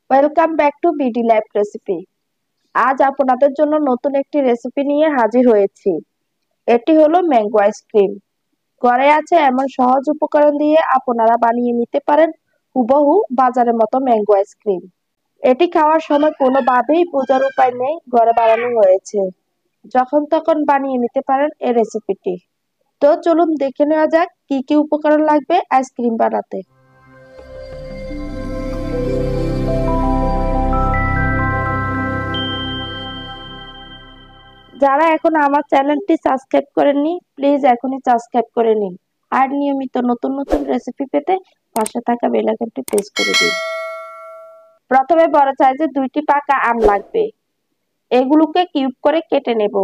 Welcome back to BD life recipe. আজ আপনাদের জন্য নতুন একটি রেসিপি নিয়ে হাজির হয়েছি। এটি হলো ম্যাঙ্গো আইসক্রিম। ঘরে আছে এমন সহজ উপকরণ দিয়ে আপনারা বানিয়ে নিতে পারেন হুবহু বাজারের মতো ম্যাঙ্গো আইসক্রিম। এটি খাওয়ার সময় কোনোভাবেই বোঝার উপায় নেই ঘরে বানানো হয়েছে। যখন তখন বানিয়ে নিতে পারেন এই রেসিপিটি। তো চলুন দেখে নেওয়া যাক কি কি উপকরণ লাগবে আইসক্রিম বানাতে। যারা এখন আমার চ্যানেলটি সাবস্ক্রাইব করেননি প্লিজ এখনই সাবস্ক্রাইব করে নিন আর নিয়মিত নতুন নতুন রেসিপি পেতে পাশে থাকা বেল আইকনটি প্রেস করে দিন। প্রথমে বড় সাইজের 2টি পাকা আম লাগবে। এগুলোকে কিউব করে কেটে নেব।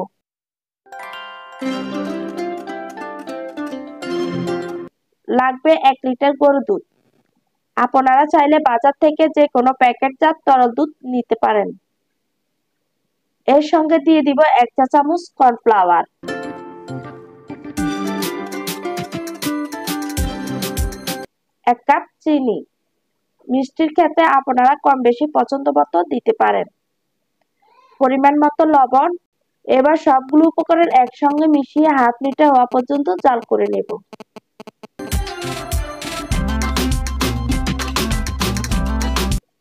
লাগবে 1 লিটার গরুর দুধ। আপনারা চাইলে বাজার থেকে যে কোনো প্যাকেটজাত তরল দুধ নিতে পারেন। এর সঙ্গে দিয়ে দিব 1 চা চামচ কর্নফ্লাওয়ার, 1 কাপ চিনি। মিষ্টির ক্ষেত্রে আপনারা কম বেশি পছন্দ মতো দিতে পারেন। পরিমাণ মতো লবণ। এবার সবগুলো উপকরণ একসঙ্গে মিশিয়ে হাফ লিটার হওয়া পর্যন্ত জাল করে নেব।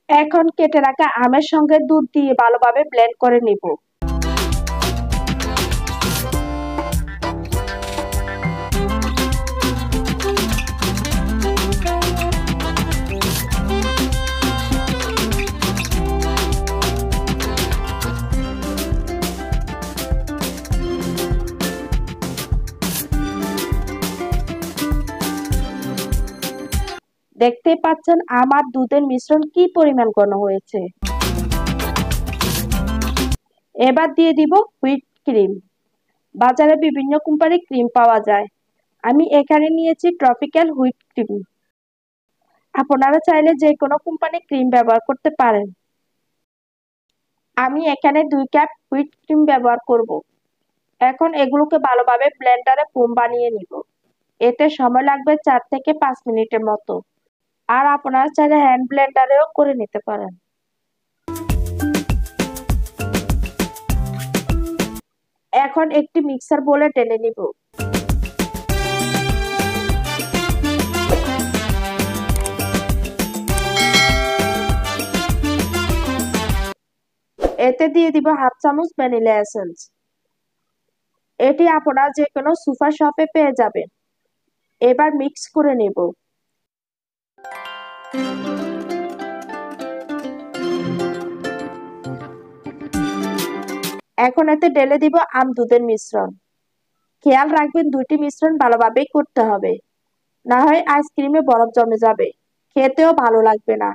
এখন কেটে রাখা আমের সঙ্গে দুধ দিয়ে ভালোভাবে ব্লেন্ড করে নেব। দেখতেই পাচ্ছেন আমার দুধের মিশ্রণ কি পরিমাণ ঘন হয়েছে। এবার দিয়ে দিব হুইপ ক্রিম। বাজারে বিভিন্ন কোম্পানির ক্রিম পাওয়া যায়। আমি এখানে নিয়েছি ট্রপিক্যাল হুইপ ক্রিম। আপনারা চাইলে যে কোনো কোম্পানির ক্রিম ব্যবহার করতে পারেন। আমি এখানে 2 কাপ হুইপ ক্রিম ব্যবহার করব। এখন এগুলোকে ভালোভাবে ব্লেন্ডারে ফোম বানিয়ে নিব। এতে সময় লাগবে 4 থেকে 5 মিনিটের মতো। আর আপনারা চাইলে হ্যান্ড ব্লেন্ডারেও করে নিতে পারেন। এখন একটি মিক্সার বোলে ঢেলে নিব। এতে দিয়ে দিব হাফ চামচ ভ্যানিলা এসেন্স। এটি আপনারা যে কোনো সুপার শপে পেয়ে যাবেন। এবার মিক্স করে নেব। এখন এতে ঢেলে দিব আম দুধের মিশ্রণ। খেয়াল রাখবেন 2টি মিশ্রণ ভালোভাবে করতে হবে, না হয় আইসক্রিমে বরফ জমে যাবে, খেতেও ভালো লাগবে না।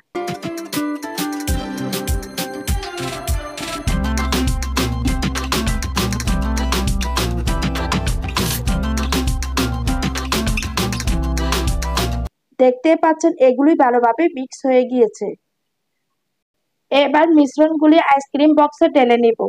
দেখতে পাচ্ছেন এগুলি ভালোভাবে মিক্স হয়ে গিয়েছে। এবার মিশ্রণগুলি আইসক্রিম বক্সে ঢেলে নিব।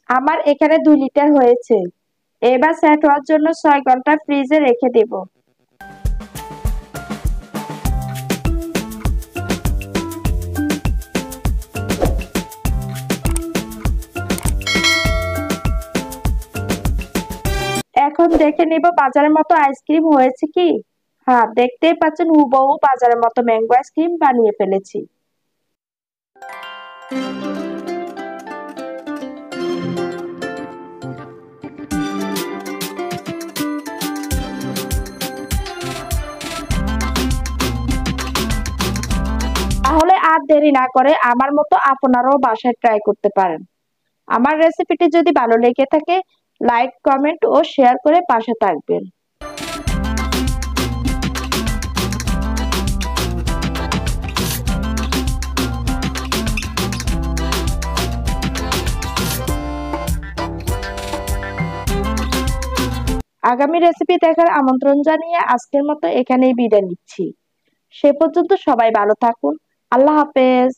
আমার এখানে 2 লিটার হয়েছে। এবার সেট হওয়ার জন্য 6 ঘন্টা ফ্রিজে রেখে দেব। এখন দেখে নেব বাজারের মতো আইসক্রিম হয়েছে কি। হ্যাঁ, দেখতেই পাচ্ছেন হুবহু বাজারের মতো ম্যাঙ্গো আইসক্রিম বানিয়ে ফেলেছি। তাহলে আর দেরি না করে আমার মতো আপনারাও বাসায় ট্রাই করতে পারেন। আমার রেসিপিটি যদি ভালো লেগে থাকে লাইক, কমেন্ট ও শেয়ার করে পাশে থাকবেন। আগামী রেসিপি দেখার আমন্ত্রণ জানিয়ে আজকের মতো এখানেই বিদায় নিচ্ছি। সে পর্যন্ত সবাই ভালো থাকুন। আল্লাহ হাফেজ।